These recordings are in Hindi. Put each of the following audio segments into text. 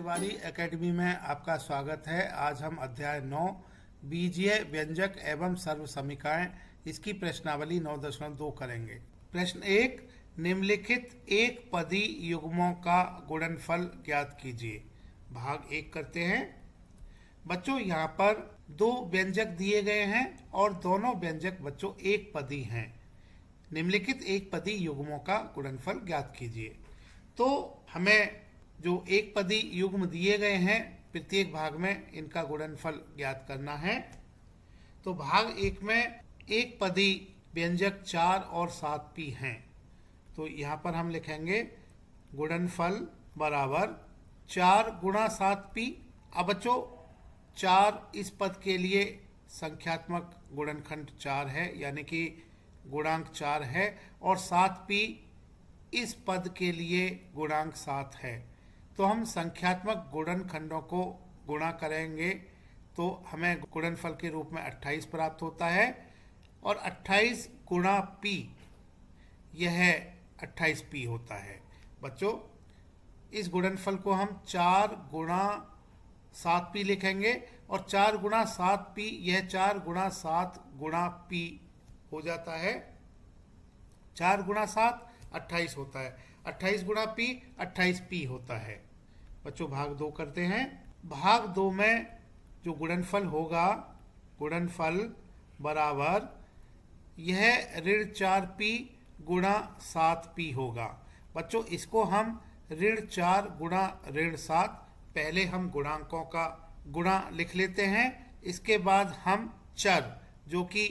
तिवारी एकेडमी में आपका स्वागत है। आज हम अध्याय 9 बीजीय व्यंजक एवं सर्व समीकरण इसकी प्रश्नावली 9.2 करेंगे। प्रश्न 1, निम्नलिखित एक पदी युग्मों का गुणनफल ज्ञात कीजिए। भाग 1 करते हैं। बच्चों यहाँ पर दो व्यंजक दिए गए हैं और दोनों व्यंजक बच्चों एक पदी हैं। निम्नलिखित एक पदी युग्मों का गुणनफल ज्ञात कीजिए। तो हमें जो एक पदी युग्म दिए गए हैं प्रत्येक भाग में इनका गुणनफल ज्ञात करना है। तो भाग 1 में एक पदी व्यंजक 4 और 7p हैं। तो यहाँ पर हम लिखेंगे गुणनफल बराबर 4 गुणा 7p। अब बच्चों 4 इस पद के लिए संख्यात्मक गुणनखंड 4 है, यानी कि गुणांक 4 है, और 7p इस पद के लिए गुणांक 7 है। तो हम संख्यात्मक गुणनखंडों को गुणा करेंगे तो हमें गुणनफल के रूप में 28 प्राप्त होता है, और 28 गुणा p यह 28p होता है। बच्चों इस गुणनफल को हम 4 गुणा 7p लिखेंगे, और 4 गुणा 7p यह 4 गुणा 7 गुणा p हो जाता है। 4 गुणा 7 28 होता है, 28 गुणा p 28p होता है। बच्चों भाग 2 करते हैं। भाग 2 में जो गुणनफल होगा, गुणनफल बराबर यह ऋण 4p गुणा 7p होगा। बच्चों इसको हम ऋण 4 गुणा ऋण 7, पहले हम गुणांकों का गुणा लिख लेते हैं, इसके बाद हम चर जो कि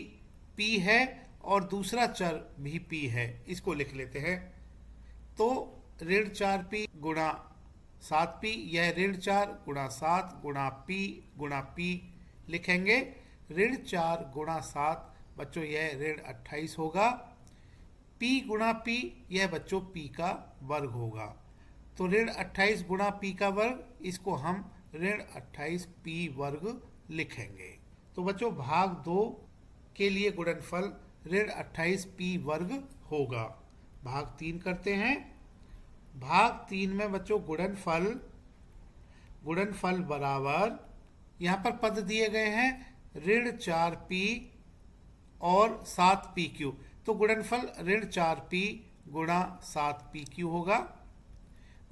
p है और दूसरा चर भी p है इसको लिख लेते हैं। तो ऋण 4p गुणा 7p यह ऋण 4 गुणा 7 गुणा p लिखेंगे। ऋण 4 गुणा 7 बच्चों यह ऋण 28 होगा। p गुणा p यह बच्चों p का वर्ग होगा। तो ऋण 28 गुणा p का वर्ग, इसको हम ऋण 28p वर्ग लिखेंगे। तो बच्चों भाग 2 के लिए गुणनफल ऋण 28p वर्ग होगा। भाग 3 करते हैं। भाग 3 में बच्चों गुणनफल बराबर, यहाँ पर पद दिए गए हैं ऋण 4p और 7pq। तो गुणनफल ऋण 4p गुणा 7pq होगा।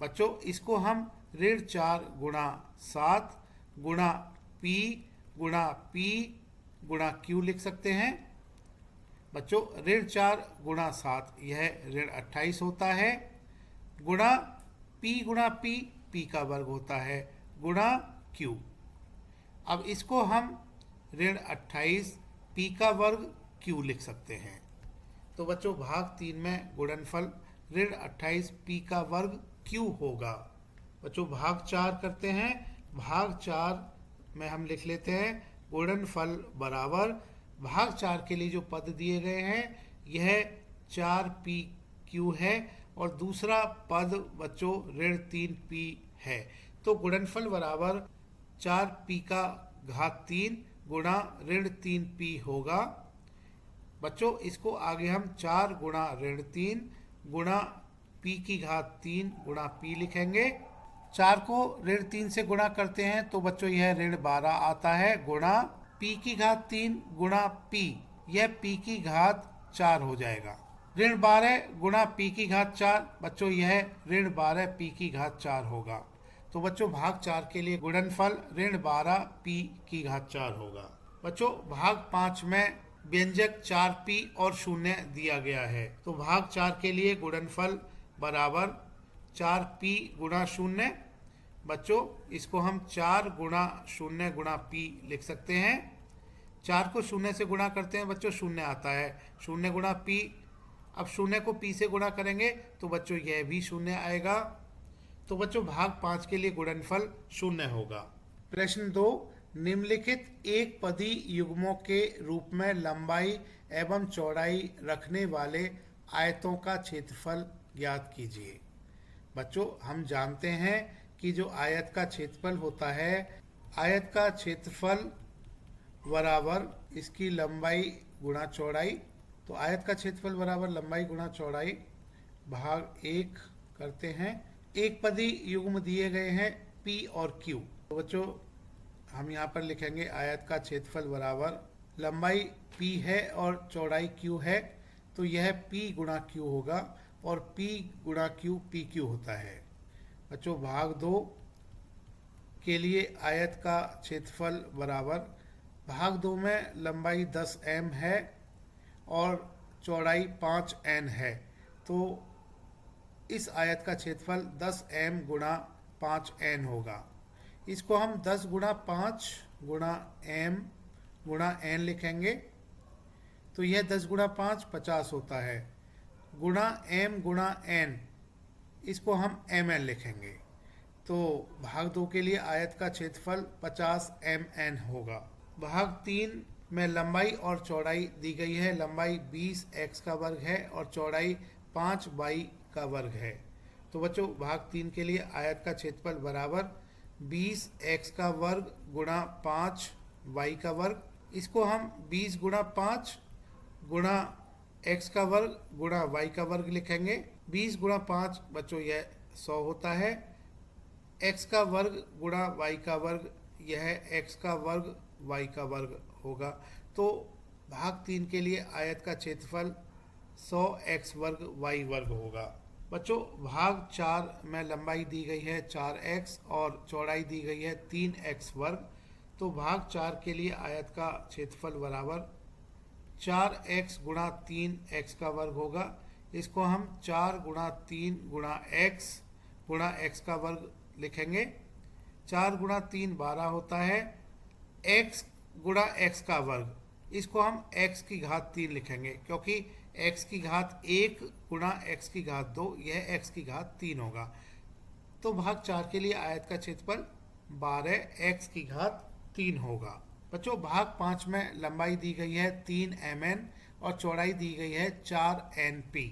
बच्चों इसको हम ऋण 4 गुणा 7 गुणा p गुणा q लिख सकते हैं। बच्चों ऋण 4 गुणा 7 यह ऋण 28 होता है, गुणा p का वर्ग होता है, गुणा q। अब इसको हम ऋण 28 p का वर्ग q लिख सकते हैं। तो बच्चों भाग 3 में गुणनफल ऋण 28 p का वर्ग q होगा। बच्चों भाग 4 करते हैं। भाग 4 में हम लिख लेते हैं गुणनफल बराबर, भाग 4 के लिए जो पद दिए गए हैं यह 4pq है, और दूसरा पद बच्चों ऋण 3p है। तो गुणनफल बराबर 4p का घात 3 गुणा ऋण 3p होगा। बच्चों इसको आगे हम 4 गुणा ऋण 3 गुणा p की घात 3 गुणा p लिखेंगे। 4 को ऋण 3 से गुणा करते हैं तो बच्चों यह ऋण 12 आता है, गुणा p की घात 3 गुणा p, यह p की घात 4 हो जाएगा। ऋण 12 गुणा p की घात 4, बच्चों यह ऋण 12 p की घात 4 होगा। तो बच्चों भाग 4 के लिए गुणनफल ऋण 12 p की घात 4 होगा। बच्चों भाग 5 में व्यंजक 4p और 0 दिया गया है। तो भाग 4 के लिए गुणनफल बराबर 4p गुणा 0। बच्चों इसको हम 4 गुणा 0 गुणा p लिख सकते हैं। 4 को 0 से गुणा करते हैं बच्चों 0 आता है, 0 गुणा p। अब 0 को p से गुणा करेंगे तो बच्चों यह भी 0 आएगा। तो बच्चों भाग 5 के लिए गुणनफल 0 होगा। प्रश्न 2, निम्नलिखित एक पदी युग्मों के रूप में लंबाई एवं चौड़ाई रखने वाले आयतों का क्षेत्रफल ज्ञात कीजिए। बच्चों हम जानते हैं कि जो आयत का क्षेत्रफल होता है, आयत का क्षेत्रफल बराबर इसकी लंबाई गुणा चौड़ाई। तो आयत का क्षेत्रफल बराबर लंबाई गुणा चौड़ाई। भाग 1 करते हैं। एक पदी युग्म दिए गए हैं P और Q। तो बच्चों हम यहाँ पर लिखेंगे आयत का क्षेत्रफल बराबर लंबाई P है और चौड़ाई Q है, तो यह P गुणा Q होगा और P गुणा Q PQ होता है। बच्चों भाग 2 के लिए आयत का क्षेत्रफल बराबर, भाग 2 में लंबाई 10 m है और चौड़ाई 5 n है, तो इस आयत का क्षेत्रफल 10 m गुणा 5 n होगा। इसको हम 10 गुणा 5 गुणा m गुणा n लिखेंगे, तो यह 10 गुणा 5 50 होता है, गुणा m गुणा n, इसको हम mn लिखेंगे। तो भाग 2 के लिए आयत का क्षेत्रफल 50 mn होगा। भाग 3 में लंबाई और चौड़ाई दी गई है। लंबाई 20 x का वर्ग है और चौड़ाई 5 y का वर्ग है। तो बच्चों भाग 3 के लिए आयत का क्षेत्रफल बराबर 20 x का वर्ग गुणा 5 y का वर्ग। इसको हम 20 गुणा 5 गुणा x का वर्ग गुणा y का वर्ग लिखेंगे। 20 गुणा 5 बच्चों यह 100 होता है। x का वर्ग गुणा y का वर्ग, यह x का वर्ग y का वर्ग होगा। तो भाग 3 के लिए आयत का क्षेत्रफल 100x वर्ग y वर्ग होगा। बच्चों भाग 4 में लंबाई दी गई है 4x और चौड़ाई दी गई है 3x वर्ग। तो भाग 4 के लिए आयत का क्षेत्रफल बराबर 4x गुणा 3x का वर्ग होगा। इसको हम 4 गुणा 3 गुणा x का वर्ग लिखेंगे। 4 गुणा 3 12 होता है। x गुणा x का वर्ग, इसको हम x की घात 3 लिखेंगे, क्योंकि x की घात 1 गुणा x की घात 2, यह x की घात 3 होगा। तो भाग 4 के लिए आयत का क्षेत्रफल 12x की घात 3 होगा। बच्चों भाग 5 में लंबाई दी गई है 3 mn और चौड़ाई दी गई है 4 np।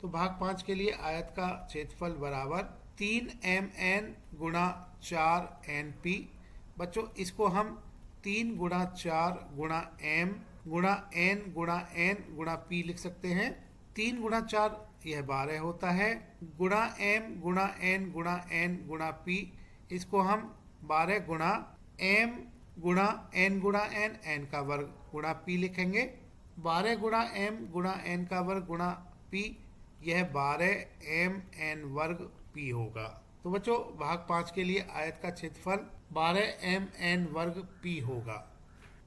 तो भाग 5 के लिए आयत का क्षेत्रफल बराबर 3 mn गुणा 4 np। बच्चों इसको हम 3 गुणा 4 गुणा m गुणा n गुणा n गुणा p लिख सकते हैं। 3 गुणा 4 यह 12 होता है, गुणा m गुणा n गुणा n गुणा p, इसको हम 12 गुणा m गुणा n गुणा n का वर्ग गुणा p लिखेंगे। 12 गुणा m गुणा n का वर्ग गुणा p, यह 12 m n वर्ग p होगा। तो बच्चों भाग 5 के लिए आयत का क्षेत्रफल 12 m n वर्ग p होगा।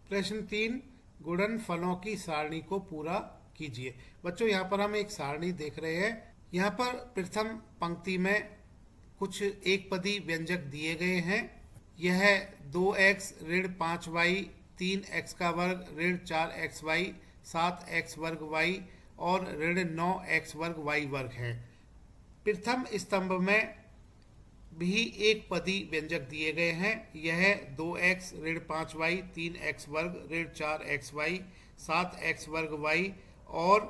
प्रश्न 3, गुणनफलों की सारणी को पूरा कीजिए। बच्चों यहाँ पर हम एक सारणी देख रहे हैं। यहाँ पर प्रथम पंक्ति में कुछ एक पदी व्यंजक दिए गए हैं। यह 2x ऋण 5y 3x का वर्ग ऋण 4xy 7x वर्ग y और ऋण 9x वर्ग y वर्ग है। प्रथम स्तंभ में भी एक पदी व्यंजक दिए गए हैं। यह 2x ऋण 5y 3x वर्ग ऋण 4xy 7x वर्ग y और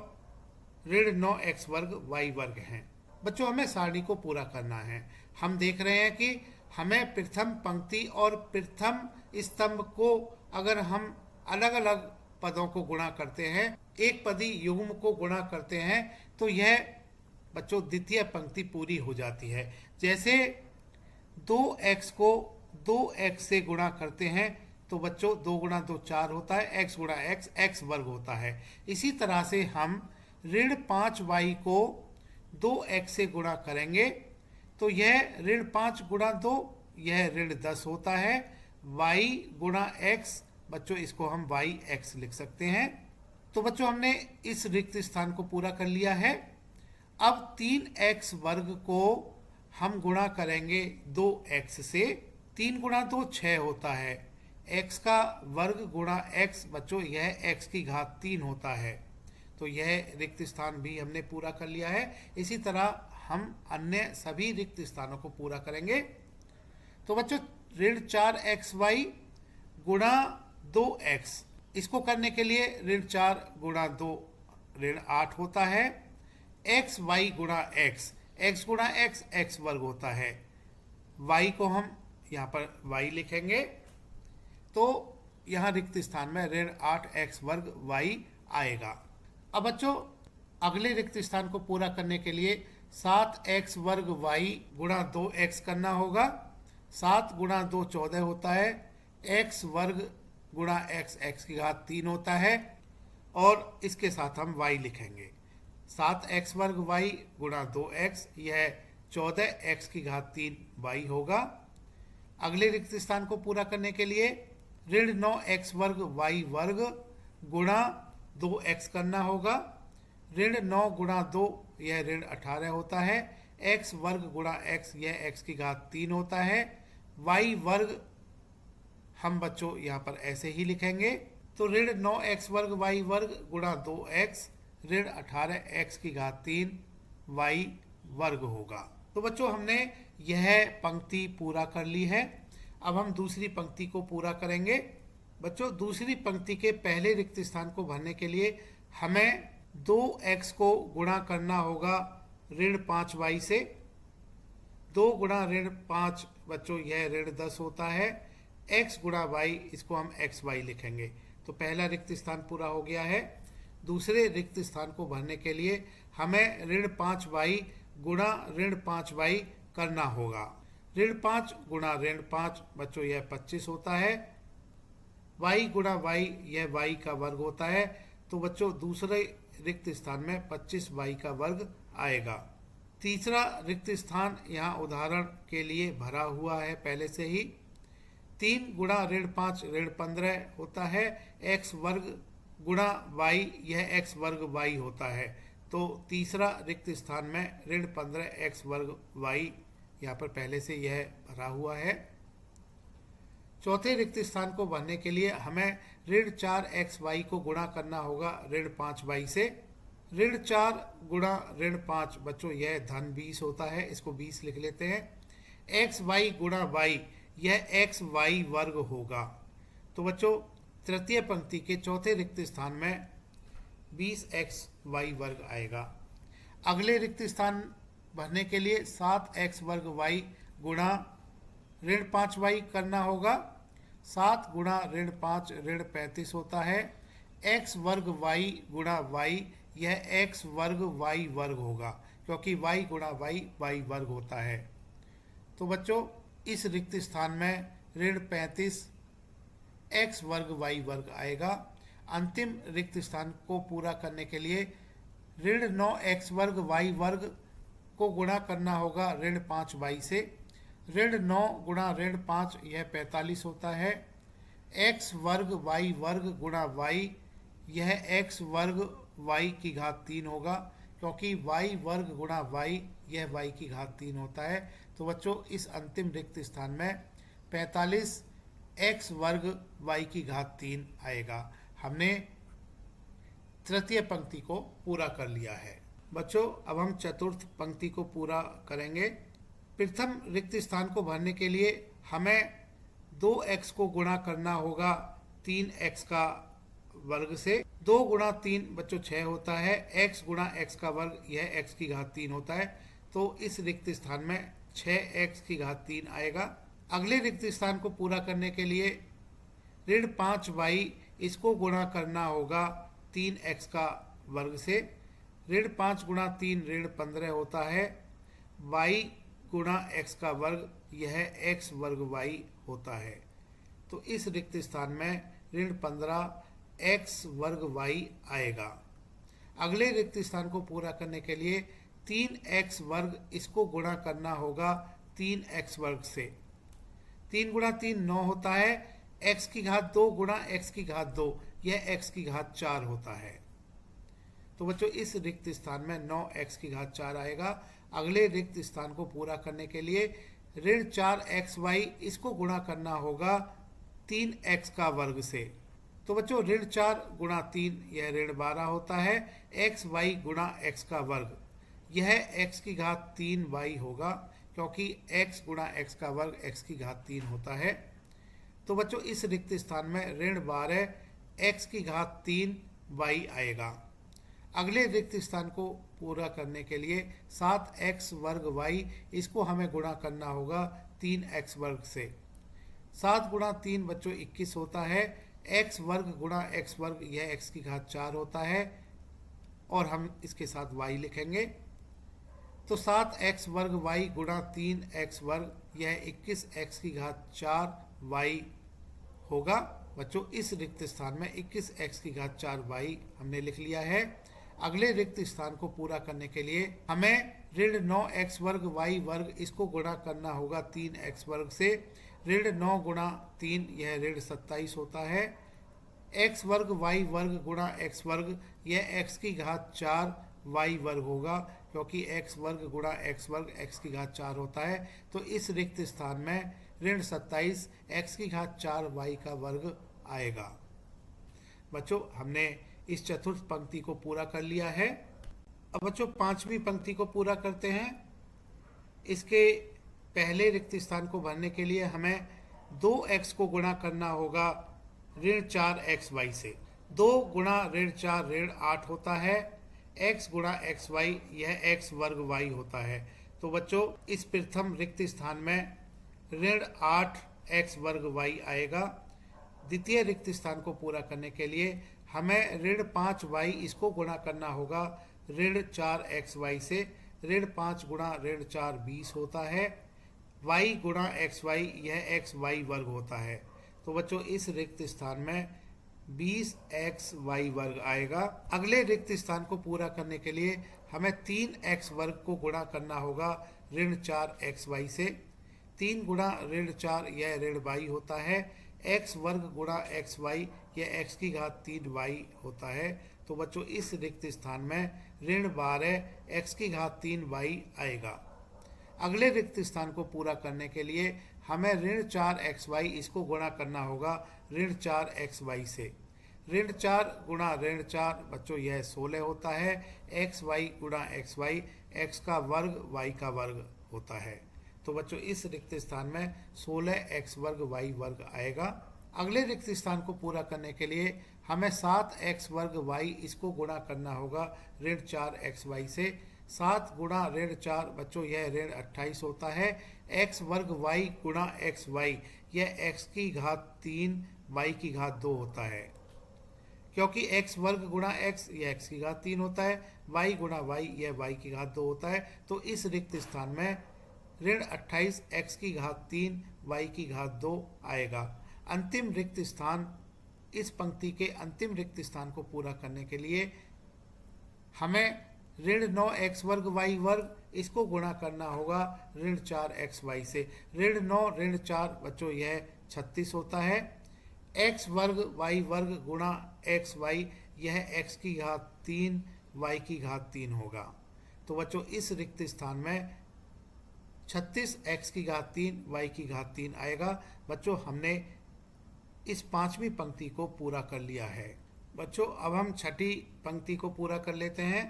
ऋण 9x वर्ग y वर्ग हैं। बच्चों हमें सारणी को पूरा करना है। हम देख रहे हैं कि हमें प्रथम पंक्ति और प्रथम स्तंभ को अगर हम अलग अलग पदों को गुणा करते हैं, एक पदी युग्म को गुणा करते हैं, तो यह बच्चों द्वितीय पंक्ति पूरी हो जाती है। जैसे 2x को 2x से गुणा करते हैं तो बच्चों 2 गुणा 2 4 होता है, x गुणा x x वर्ग होता है। इसी तरह से हम ऋण 5y को 2x से गुणा करेंगे तो यह ऋण 5 गुणा 2, यह ऋण 10 होता है। y गुणा x, बच्चों इसको हम yx लिख सकते हैं। तो बच्चों हमने इस रिक्त स्थान को पूरा कर लिया है। अब 3x वर्ग को हम गुणा करेंगे 2x से। 3 गुणा 2 6 होता है। x का वर्ग गुणा x, बच्चों यह x की घात 3 होता है। तो यह रिक्त स्थान भी हमने पूरा कर लिया है। इसी तरह हम अन्य सभी रिक्त स्थानों को पूरा करेंगे। तो बच्चों ऋण 4xy गुणा 2x, इसको करने के लिए ऋण 4 गुणा 2 ऋण 8 होता है। x y गुणा x, x गुणा x x वर्ग होता है। y को हम यहाँ पर y लिखेंगे तो यहाँ रिक्त स्थान में ऋण 8x वर्ग y आएगा। अब बच्चों अगले रिक्त स्थान को पूरा करने के लिए 7x वर्ग y गुणा 2x करना होगा। 7 गुणा 2 14 होता है, एक्स वर्ग गुणा एक्स एक्स की घात 3 होता है, और इसके साथ हम y लिखेंगे। 7x वर्ग y गुणा 2x, यह 14x की घात 3 y होगा। अगले रिक्त स्थान को पूरा करने के लिए ऋण 9x वर्ग y वर्ग गुणा 2x करना होगा। ऋण 9 गुणा 2 यह ऋण 18 होता है, x वर्ग गुणा x यह x की घात 3 होता है, y वर्ग हम बच्चों यहाँ पर ऐसे ही लिखेंगे। तो ऋण 9x वर्ग y वर्ग गुणा 2x ऋण 18x की घात 3 y वर्ग होगा। तो बच्चों हमने यह पंक्ति पूरा कर ली है। अब हम दूसरी पंक्ति को पूरा करेंगे। बच्चों दूसरी पंक्ति के पहले रिक्त स्थान को भरने के लिए हमें 2x को गुणा करना होगा ऋण 5y से। 2 गुणा ऋण 5 बच्चों यह ऋण 10 होता है, x गुणा y इसको हम xy लिखेंगे। तो पहला रिक्त स्थान पूरा हो गया है। दूसरे रिक्त स्थान को भरने के लिए हमें ऋण 5y गुणा ऋण 5y करना होगा। ऋण 5 गुणा ऋण 5 बच्चों यह 25 होता है, y गुणा y यह y का वर्ग होता है। तो बच्चों दूसरे रिक्त स्थान में 25y का वर्ग आएगा। तीसरा रिक्त स्थान यहाँ उदाहरण के लिए भरा हुआ है पहले से ही। 3 गुणा ऋण 5 ऋण 15 होता है, x वर्ग गुणा y यह x वर्ग y होता है। तो तीसरा रिक्त स्थान में ऋण 15 x वर्ग y यहाँ पर पहले से यह भरा हुआ है। चौथे रिक्त स्थान को भरने के लिए हमें ऋण 4xy को गुणा करना होगा ऋण 5y से। ऋण 4 गुणा ऋण 5 बच्चों यह धन 20 होता है, इसको 20 लिख लेते हैं। xy गुणा y यह xy वर्ग होगा। तो बच्चों तृतीय पंक्ति के चौथे रिक्त स्थान में 20xy वर्ग आएगा। अगले रिक्त स्थान भरने के लिए 7x वर्ग y गुणा ऋण 5y करना होगा। 7 गुणा ऋण 5 ऋण 35 होता है, x वर्ग y गुणा y यह x वर्ग y वर्ग होगा, क्योंकि y गुणा y y वर्ग होता है। तो बच्चों इस रिक्त स्थान में ऋण 35 x वर्ग y वर्ग आएगा। अंतिम रिक्त स्थान को पूरा करने के लिए ऋण 9x वर्ग y वर्ग को गुणा करना होगा ऋण 5y से। ऋण 9 गुणा ऋण 5 यह 45 होता है, x वर्ग y वर्ग गुणा y यह x वर्ग y की घात 3 होगा, क्योंकि y वर्ग गुणा y यह y की घात 3 होता है। तो बच्चों इस अंतिम रिक्त स्थान में 45 x वर्ग y की घात 3 आएगा। हमने तृतीय पंक्ति को पूरा कर लिया है। बच्चों अब हम चतुर्थ पंक्ति को पूरा करेंगे। प्रथम रिक्त स्थान को भरने के लिए हमें 2x को गुणा करना होगा 3x का वर्ग से। 2 गुणा 3 बच्चों 6 होता है, x गुणा x का वर्ग यह x की घात 3 होता है। तो इस रिक्त स्थान में 6x की घात 3 आएगा। अगले रिक्त स्थान को पूरा करने के लिए ऋण 5y इसको गुणा करना होगा 3x का वर्ग से। ऋण 5 गुणा 3 ऋण 15 होता है, y गुणा x का वर्ग यह x वर्ग y होता है। तो इस रिक्त स्थान में ऋण 15 x वर्ग y आएगा। अगले रिक्त स्थान को पूरा करने के लिए 3x वर्ग इसको गुणा करना होगा 3x वर्ग से। 3 गुणा 3 9 होता है, x की घात 2 गुणा x की घात 2 यह x की घात 4 होता है। तो बच्चों इस रिक्त स्थान में 9x की घात 4 आएगा। अगले रिक्त स्थान को पूरा करने के लिए ऋण 4xy इसको गुणा करना होगा 3x का वर्ग से। तो बच्चों ऋण 4 गुणा 3 यह ऋण 12 होता है, xy गुणा x का वर्ग यह x की घात 3y होगा, क्योंकि x गुणा x का वर्ग x की घात 3 होता है। तो बच्चों इस रिक्त स्थान में ऋण 12 x की घात 3y आएगा। अगले रिक्त स्थान को पूरा करने के लिए 7x वर्ग y इसको हमें गुणा करना होगा 3x वर्ग से। 7 गुणा 3 बच्चों 21 होता है, x वर्ग गुणा x वर्ग यह x की घात 4 होता है, और हम इसके साथ y लिखेंगे। तो 7x वर्ग y गुणा 3x वर्ग यह 21x की घात 4y होगा। बच्चों इस रिक्त स्थान में 21x की घात 4y हमने लिख लिया है। अगले रिक्त स्थान को पूरा करने के लिए हमें ऋण 9x वर्ग y वर्ग इसको गुणा करना होगा 3x वर्ग से। ऋण 9 गुणा 3 यह ऋण 27 होता है। x वर्ग y वर्ग गुणा x वर्ग यह x की घात 4 y वर्ग होगा, क्योंकि x वर्ग गुणा x वर्ग x की घात 4 होता है। तो इस रिक्त स्थान में ऋण 27 x की घात 4 y का वर्ग आएगा। बच्चों हमने इस चतुर्थ पंक्ति को पूरा कर लिया है। अब बच्चों पांचवी पंक्ति को पूरा करते हैं। इसके पहले रिक्त स्थान को भरने के लिए हमें 2x को गुणा करना होगा ऋण 4xy से। 2 गुणा ऋण 4 ऋण 8 होता है। x गुणा xy यह x वर्ग y होता है। तो बच्चों इस प्रथम रिक्त स्थान में ऋण 8x वर्ग y आएगा। द्वितीय रिक्त स्थान को पूरा करने के लिए हमें ऋण 5y इसको गुणा करना होगा ऋण 4xy से। ऋण 5 गुणा ऋण 4 20 होता है। y गुणा xy यह x y वर्ग होता है। तो बच्चों इस रिक्त स्थान में 20xy वर्ग आएगा। अगले रिक्त स्थान को पूरा करने के लिए हमें 3x वर्ग को गुणा करना होगा ऋण 4xy से। 3 गुणा ऋण 4 यह ऋण y होता है। x वर्ग गुणा xy यह x की घात 3y होता है। तो बच्चों इस रिक्त स्थान में ऋण 12 x की घात 3y आएगा। अगले रिक्त स्थान को पूरा करने के लिए हमें ऋण 4xy इसको गुणा करना होगा ऋण 4xy से। ऋण 4 गुणा ऋण 4 बच्चों यह 16 होता है। xy गुणा xy x का वर्ग y का वर्ग होता है। तो बच्चों इस रिक्त स्थान में 16x वर्ग y वर्ग आएगा। अगले रिक्त स्थान को पूरा करने के लिए हमें 7x वर्ग y इसको गुणा करना होगा ऋण 4xy से। 7 गुणा ऋण 4 बच्चों यह ऋण 28 होता है। x वर्ग y गुणा xy यह x की घात 3 y की घात 2 होता है, क्योंकि x वर्ग गुणा x यह x की घात 3 होता है। y गुणा y यह y की घात 2 होता है। तो इस रिक्त स्थान में ऋण 28 x की घात 3 y की घात 2 आएगा। अंतिम रिक्त स्थान, इस पंक्ति के अंतिम रिक्त स्थान को पूरा करने के लिए हमें ऋण 9x वर्ग y वर्ग इसको गुणा करना होगा ऋण 4xy से। ऋण 9 ऋण 4 बच्चों यह 36 होता है। x वर्ग y वर्ग गुणा xy यह x की घात 3 y की घात 3 होगा। तो बच्चों इस रिक्त स्थान में 36 x की घात 3 y की घात 3 आएगा। बच्चों हमने इस पांचवी पंक्ति को पूरा कर लिया है। बच्चों अब हम छठी पंक्ति को पूरा कर लेते हैं।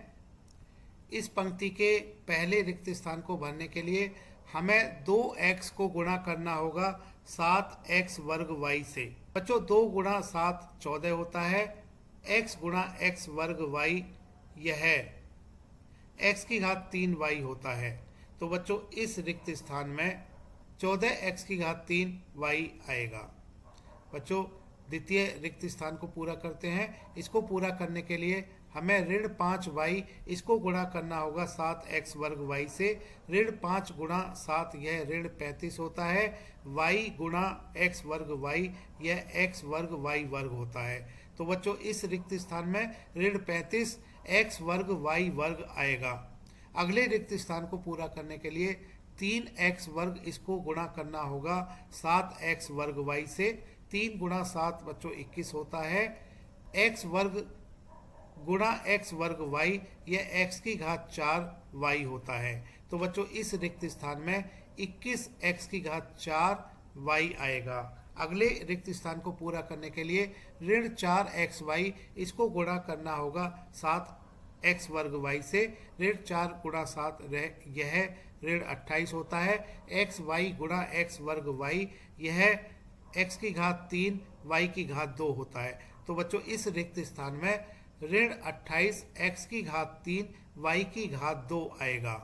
इस पंक्ति के पहले रिक्त स्थान को भरने के लिए हमें 2x को गुणा करना होगा 7x वर्ग y से। बच्चों 2 गुणा 7 14 होता है। x गुणा x वर्ग y यह x की घात 3 y होता है। तो बच्चों इस रिक्त स्थान में 14x की घात 3 y आएगा। बच्चों द्वितीय रिक्त स्थान को पूरा करते हैं। इसको पूरा करने के लिए हमें ऋण 5y इसको गुणा करना होगा 7x वर्ग y से। ऋण 5 गुणा 7 यह ऋण 35 होता है। y गुणा x वर्ग y यह x वर्ग y वर्ग होता है। तो बच्चों इस रिक्त स्थान में ऋण 35 x वर्ग y वर्ग आएगा। अगले रिक्त स्थान को पूरा करने के लिए 3x वर्ग इसको गुणा करना होगा 7x वर्ग y से। 3 गुणा 7 बच्चों 21 होता है। x वर्ग गुणा x वर्ग y यह x की घात 4 y होता है। तो बच्चों इस रिक्त स्थान में 21x की घात 4 y आएगा। अगले रिक्त स्थान को पूरा करने के लिए ऋण 4xy इसको गुणा करना होगा 7x वर्ग y से। ऋण 4 गुणा 7 यह ऋण 28 होता है। xy गुणा x वर्ग y यह x की घात 3 y की घात 2 होता है। तो बच्चों इस रिक्त स्थान में ऋण 28 x की घात 3 y की घात 2 आएगा।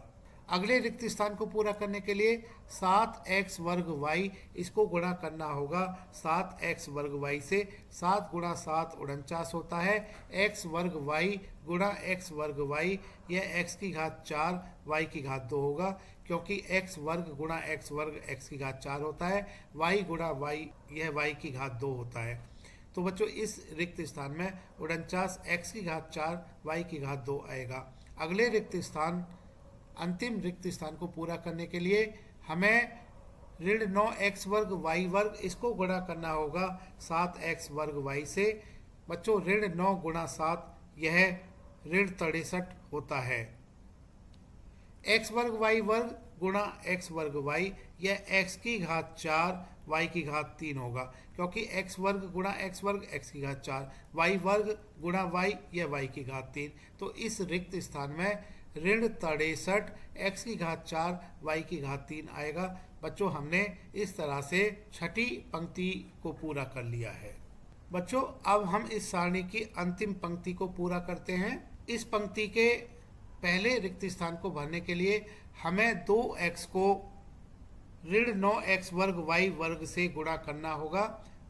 अगले रिक्त स्थान को पूरा करने के लिए 7x वर्ग वाई, इसको गुणा करना होगा 7x वर्ग वाई से। 7 गुणा 7 49 होता है। x वर्ग वाई गुणा x वर्ग वाई, यह x की घात 4 y की घात 2 होगा, क्योंकि x वर्ग गुणा x वर्ग x की घात 4 होता है। y गुणा y, यह y की घात 2 होता है। तो बच्चों इस रिक्त स्थान में 49 x की घात 4 y की घात 2 आएगा। अगले रिक्त स्थान, अंतिम रिक्त स्थान को पूरा करने के लिए हमें ऋण 9x वर्ग y वर्ग, इसको गुणा करना होगा 7x वर्ग y से। बच्चों ऋण 9 गुणा 7, यह ऋण 63 होता है। x वर्ग y वर्ग गुणा x वर्ग y, यह x की घात 4 y की घात 3 होगा, क्योंकि x वर्ग गुणा x वर्ग x की घात 4, y वर्ग गुणा y, यह y की घात 3। तो इस रिक्त स्थान में ऋण 63 x की घात 4 y की घात 3 आएगा। बच्चों हमने इस तरह से छठी पंक्ति को पूरा कर लिया है। बच्चों अब हम इस सारणी की अंतिम पंक्ति को पूरा करते हैं। इस पंक्ति के पहले रिक्त स्थान को भरने के लिए हमें 2x को ऋण 9x वर्ग y वर्ग से गुणा करना होगा।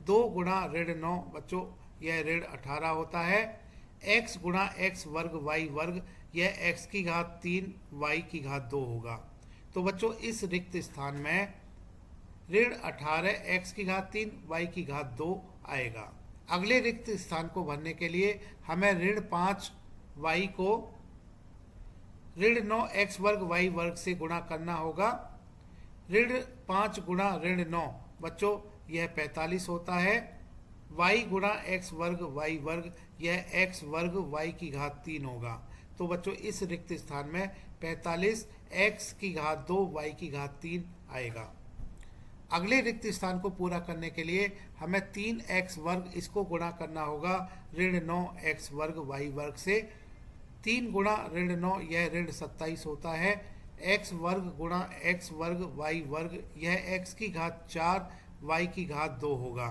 2 गुणा ऋण 9, बच्चों यह ऋण 18 होता है। x गुणा x वर्ग y वर्ग, यह x की घात 3 y की घात 2 होगा। तो बच्चों इस रिक्त स्थान में ऋण 18 x की घात 3 y की घात 2 आएगा। अगले रिक्त स्थान को भरने के लिए हमें ऋण 5 y को ऋण 9 x वर्ग y वर्ग से गुणा करना होगा। ऋण 5 गुणा ऋण 9, बच्चों यह 45 होता है। y गुणा x वर्ग y वर्ग, यह x वर्ग y की घात 3 होगा। तो बच्चों इस रिक्त स्थान में 45 x की घात 2 y की घात 3 आएगा। अगले रिक्त स्थान को पूरा करने के लिए हमें 3x वर्ग, इसको गुणा करना होगा ऋण 9 x वर्ग y वर्ग से। 3 गुणा ऋण 9, यह ऋण 27 होता है। x वर्ग गुणा x वर्ग y वर्ग, यह x की घात 4 y की घात 2 होगा।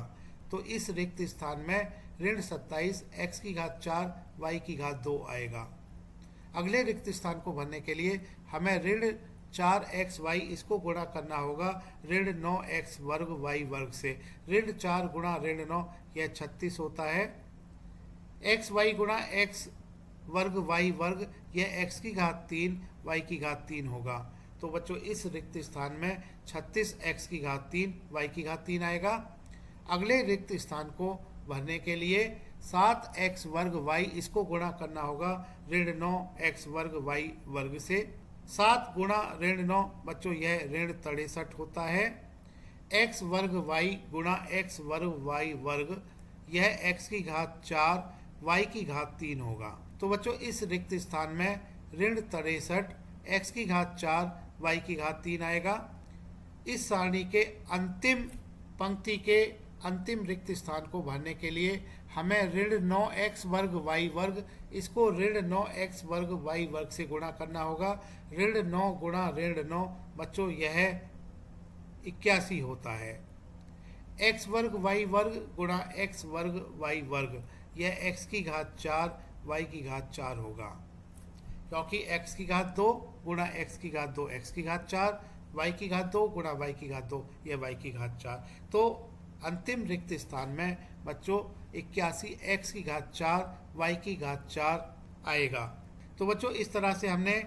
तो इस रिक्त स्थान में ऋण 27 x की घात 4 y की घात 2 आएगा। अगले रिक्त स्थान को भरने के लिए हमें ऋण 4xy, इसको गुणा करना होगा ऋण 9x वर्ग y वर्ग से। ऋण 4 गुणा ऋण 9, यह 36 होता है। xy गुणा x वर्ग y वर्ग, यह x की घात 3 y की घात 3 होगा। तो बच्चों इस रिक्त स्थान में 36 x की घात 3 y की घात 3 आएगा। अगले रिक्त स्थान को भरने के लिए 7x वर्ग y, इसको गुणा करना होगा ऋण 9x वर्ग y वर्ग से। 7 गुणा ऋण 9, बच्चों यह ऋण 63 होता है। x वर्ग y गुणा x वर्ग y वर्ग, यह x की घात 4 y की घात 3 होगा। तो बच्चों इस रिक्त स्थान में ऋण 63 x की घात 4 y की घात 3 आएगा। इस सारणी के अंतिम पंक्ति के अंतिम रिक्त स्थान को भरने के लिए हमें ऋण 9x वर्ग y वर्ग, इसको ऋण 9x वर्ग y वर्ग से गुणा करना होगा। ऋण 9 गुणा ऋण 9, बच्चों यह 81 होता है। x वर्ग y वर्ग गुणा x वर्ग y वर्ग, यह x की घात 4 y की घात 4 होगा, क्योंकि x की घात 2 गुणा x की घात 2 x की घात 4, y की घात 2 गुणा y की घात 2, यह y की घात 4। तो अंतिम रिक्त स्थान में बच्चों 81 x की घात 4 y की घात 4 आएगा। तो बच्चों इस तरह से हमने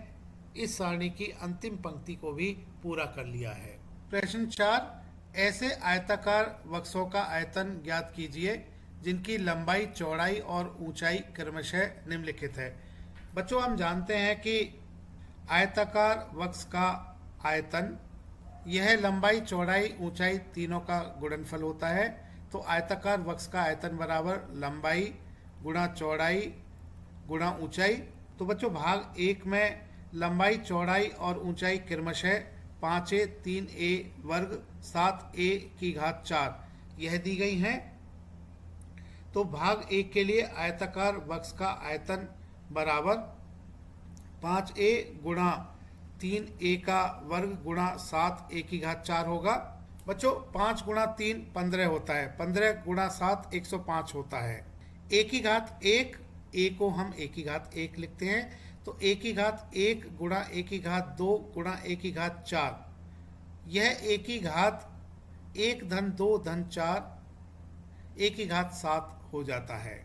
इस सारणी की अंतिम पंक्ति को भी पूरा कर लिया है। प्रश्न 4, ऐसे आयताकार वक्सों का आयतन ज्ञात कीजिए जिनकी लंबाई, चौड़ाई और ऊंचाई क्रमशः निम्नलिखित है। बच्चों हम जानते हैं कि आयताकार वक्स का आयतन, यह लंबाई, चौड़ाई, ऊंचाई तीनों का गुणनफल होता है। तो आयताकार वक्स का आयतन बराबर लंबाई गुणा चौड़ाई गुणा ऊंचाई। तो बच्चों भाग 1 में लंबाई, चौड़ाई और ऊंचाई क्रमशः 5a 3a वर्ग 7a की घात 4 यह दी गई हैं। तो भाग 1 के लिए आयताकार वक्स का आयतन बराबर 5a गुणा 3a का वर्ग गुणा 7a की घात 4 होगा। बच्चों 5 गुणा 3 15 होता है, 15 गुणा 7 105 होता है। a की घात 1, a को हम a की घात 1 लिखते हैं। तो ए की घात 1 गुणा ए की घात 2 गुणा ए की घात 4, यह ए की घात 1 धन 2 धन 4 ए की घात 7 हो जाता है।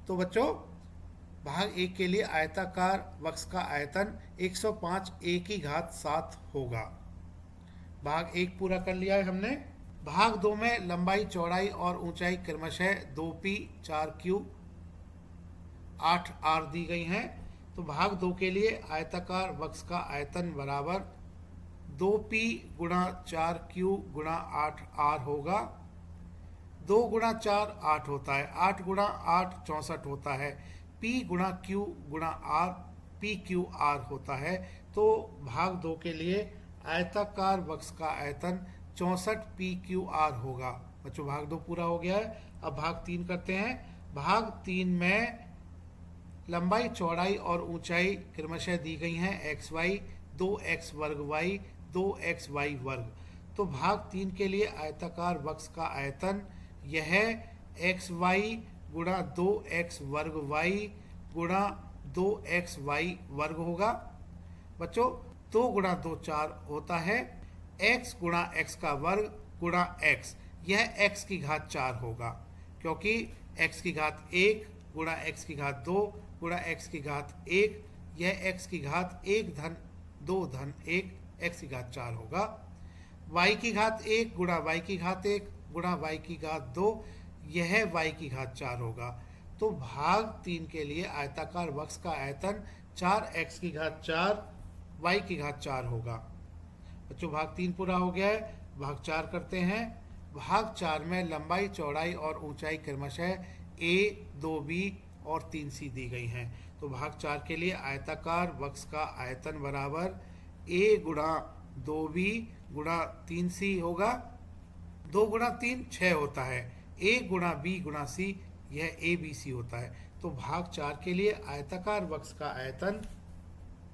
तो बच्चों भाग 1 के लिए आयताकार वक्ष का आयतन 105 ए की घात 7 होगा। भाग 1 पूरा कर लिया है हमने। भाग 2 में लंबाई चौड़ाई और ऊंचाई क्रमशः 2p 4q 8r दी गई हैं। तो भाग 2 के लिए आयताकार वक्ष का आयतन बराबर 2p गुणा 4q गुणा 8r होगा। 2 गुणा 4 8 होता है, 8 गुणा 8 64 होता है, p गुणा q गुणा r p q r होता है। तो भाग 2 के लिए आयताकार वक्ष का आयतन 64 p q r होगा। बच्चों भाग 2 पूरा हो गया है। अब भाग 3 करते हैं। भाग 3 में लंबाई चौड़ाई और ऊंचाई क्रमशः दी गई हैं xy 2x वर्ग y 2xy वर्ग। तो भाग 3 के लिए आयताकार वक्ष का आयतन यह xy गुणा 2x वर्ग y गुणा 2xy वर्ग होगा। बच्चों 2 गुणा 2 4 होता है, x गुणा x का वर्ग गुणा x, यह x की घात 4 होगा, क्योंकि x की घात 1 गुणा x की घात 2 गुणा x की घात 1, यह x की घात 1 धन 2 धन 1 x की घात 4 होगा। y की घात 1 गुणा y की घात 1 गुणा y की घात 2, यह y की घात 4 होगा। तो भाग 3 के लिए आयताकार वक्ष का आयतन 4x की घात 4 y की घात 4 होगा। बच्चों भाग 3 पूरा हो गया है। भाग 4 करते हैं। भाग 4 में लंबाई चौड़ाई और ऊंचाई क्रमशः a 2b और 3c दी गई हैं। तो भाग 4 के लिए आयताकार वक्ष का आयतन बराबर a गुणा 2b गुणा 3c होगा। 2 गुणा 3 6 होता है, a गुणा b गुणा c, यह abc होता है। तो भाग 4 के लिए आयताकार वक्ष का आयतन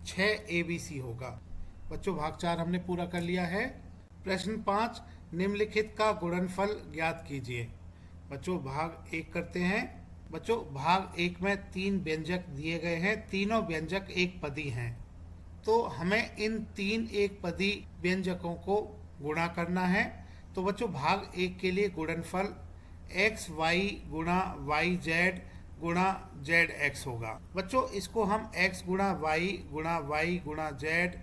6 abc होगा। बच्चों भाग 4 हमने पूरा कर लिया है। प्रश्न 5, निम्नलिखित का गुणनफल ज्ञात कीजिए। बच्चों भाग 1 करते हैं। बच्चों भाग 1 में 3 व्यंजक दिए गए हैं, तीनों व्यंजक एक पदी हैं। तो हमें इन 3 एक पदी व्यंजकों को गुणा करना है। तो बच्चों भाग 1 के लिए गुणनफल एक्स वाई गुणा वाई जेड गुणा जेड एक्स होगा। बच्चों इसको हम x गुणा वाई गुणा जेड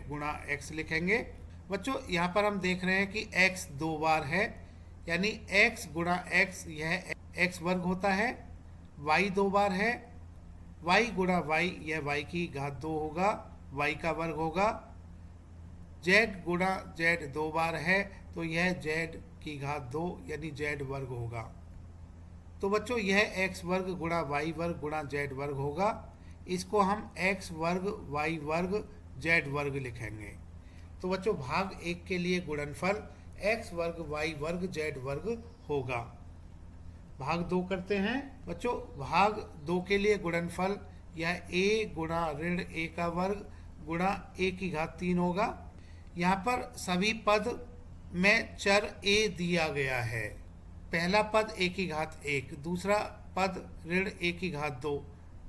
गुणा एक्स लिखेंगे। बच्चों यहाँ पर हम देख रहे हैं कि x 2 बार है, यानी x गुणा x यह x वर्ग होता है, y 2 बार है, y गुणा y यह y की घात 2 होगा, y का वर्ग होगा, z गुणा z 2 बार है तो यह z की घात 2 यानी z वर्ग होगा। तो बच्चों यह x वर्ग गुणा y वर्ग गुणा z वर्ग होगा। इसको हम x वर्ग y वर्ग z वर्ग लिखेंगे। तो बच्चों भाग 1 के लिए गुणनफल x वर्ग y वर्ग z वर्ग होगा। भाग 2 करते हैं। बच्चों भाग 2 के लिए गुणनफल यह a गुणा ऋण a का वर्ग गुणा a की घात 3 होगा। यहाँ पर सभी पद में चर a दिया गया है। पहला पद a की घात 1, दूसरा पद ऋण a की घात 2,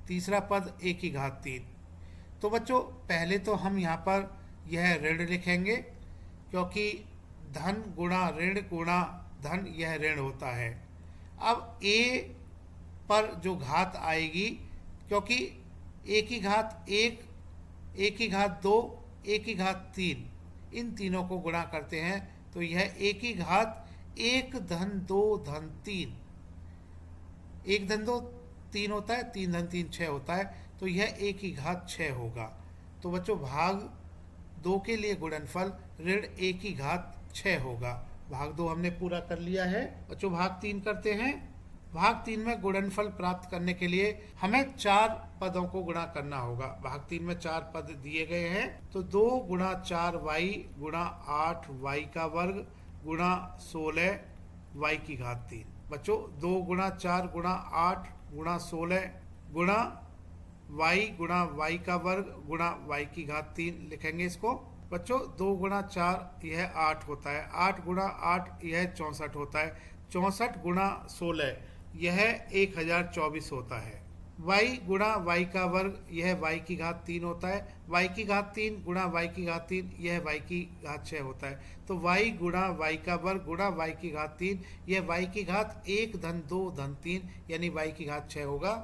तीसरा पद a की घात 3। तो बच्चों पहले तो हम यहाँ पर यह ऋण लिखेंगे, क्योंकि धन गुणा ऋण गुणा धन यह ऋण होता है। अब a पर जो घात आएगी, क्योंकि a की घात 1, a की घात 2, a की घात 3, इन तीनों को गुणा करते हैं तो यह a की घात 1 धन 2 धन 3, 1 धन 2 3 होता है, 3 धन 3 6 होता है, तो यह a की घात 6 होगा। तो बच्चों भाग 2 के लिए गुणनफल ऋण a की घात 6 होगा। भाग 2 हमने पूरा कर लिया है। बच्चों भाग 3 करते हैं। भाग 3 में गुणनफल प्राप्त करने के लिए हमें 4 पदों को गुणा करना होगा। भाग 3 में 4 पद दिए गए हैं, तो 2 गुणा 4y गुणा 8y का वर्ग गुणा 16y की घात 3। बच्चों 2 गुणा 4 गुणा 8 गुणा 16 गुणा y का वर्ग गुणा y की घात 3 लिखेंगे इसको। बच्चों 2 गुणा 4 यह 8 होता है, 8 गुणा 8 यह 64 होता है, 64 गुणा 16 यह 1024 होता है। y गुणा y का वर्ग यह y की घात 3 होता है, y की घात 3 गुणा y की घात 3 यह y की घात 6 होता है। तो y गुणा y का वर्ग गुणा y की घात 3 यह y की घात 1 धन 2 धन 3 यानी y की घात 6 होगा।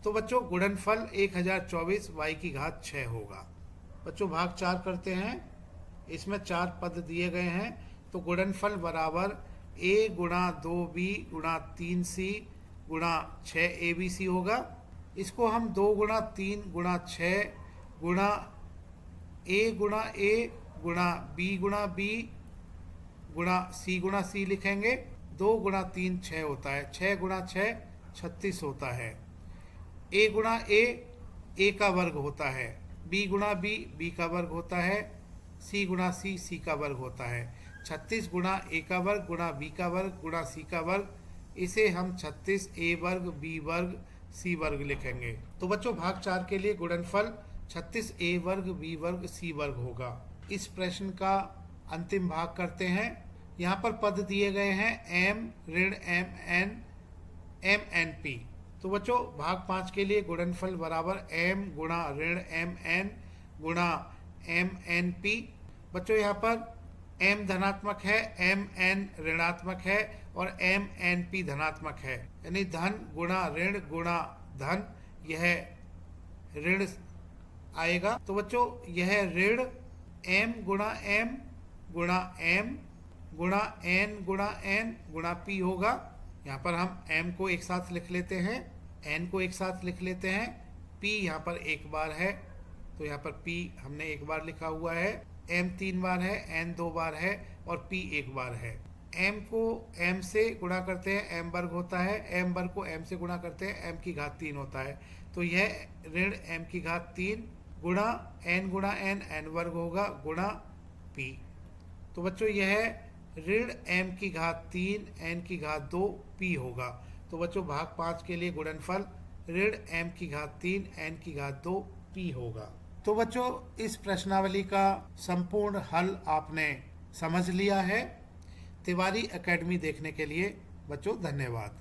तो बच्चों गुणनफल 1024 y की घात 6 होगा। बच्चों भाग 4 करते हैं। इसमें 4 पद दिए गए हैं, तो गुणनफल बराबर a गुणा 2b गुणा 3c गुणा 6abc होगा। इसको हम 2 गुणा 3 गुणा 6 गुणा a गुणा b गुणा c लिखेंगे। 2 गुणा 3 6 होता है, 6 गुणा 6 36 होता है। a गुणा a का वर्ग होता है, b गुणा b का वर्ग होता है, c गुणा c का वर्ग होता है। 36 गुणा a का वर्ग गुणा b का वर्ग गुणा c का वर्ग, इसे हम 36 a वर्ग b वर्ग c वर्ग लिखेंगे। तो बच्चों भाग 4 के लिए गुणनफल 36 a वर्ग b वर्ग c वर्ग होगा। इस प्रश्न का अंतिम भाग करते हैं। यहाँ पर पद दिए गए हैं m ऋण m n p। तो बच्चों भाग 5 के लिए गुणनफल बराबर m गुणा ऋण mn गुणा mnp। बच्चों यहाँ पर m धनात्मक है, mn ऋणात्मक है और mnp धनात्मक है, यानी धन गुणा ऋण गुणा धन यह ऋण आएगा। तो बच्चों यह ऋण m गुणा m गुणा m गुणा n गुणा n गुणा p होगा। यहाँ पर हम m को एक साथ लिख लेते हैं, n को एक साथ लिख लेते हैं, p यहाँ पर एक बार है तो यहाँ पर p हमने एक बार लिखा हुआ है, m 3 बार है, n 2 बार है और p एक बार है। m को m से गुणा करते हैं m वर्ग होता है, m वर्ग को m से गुणा करते हैं m की घात 3 होता है। तो यह ऋण m की घात 3 गुणा n n वर्ग होगा गुणा p। तो बच्चों यह ऋण m की घात 3 n की घात 2 p होगा। तो बच्चों भाग 5 के लिए गुणनफल ऋण m की घात 3 n की घात 2 p होगा। तो बच्चों इस प्रश्नावली का संपूर्ण हल आपने समझ लिया है। तिवारी एकेडमी देखने के लिए बच्चों धन्यवाद।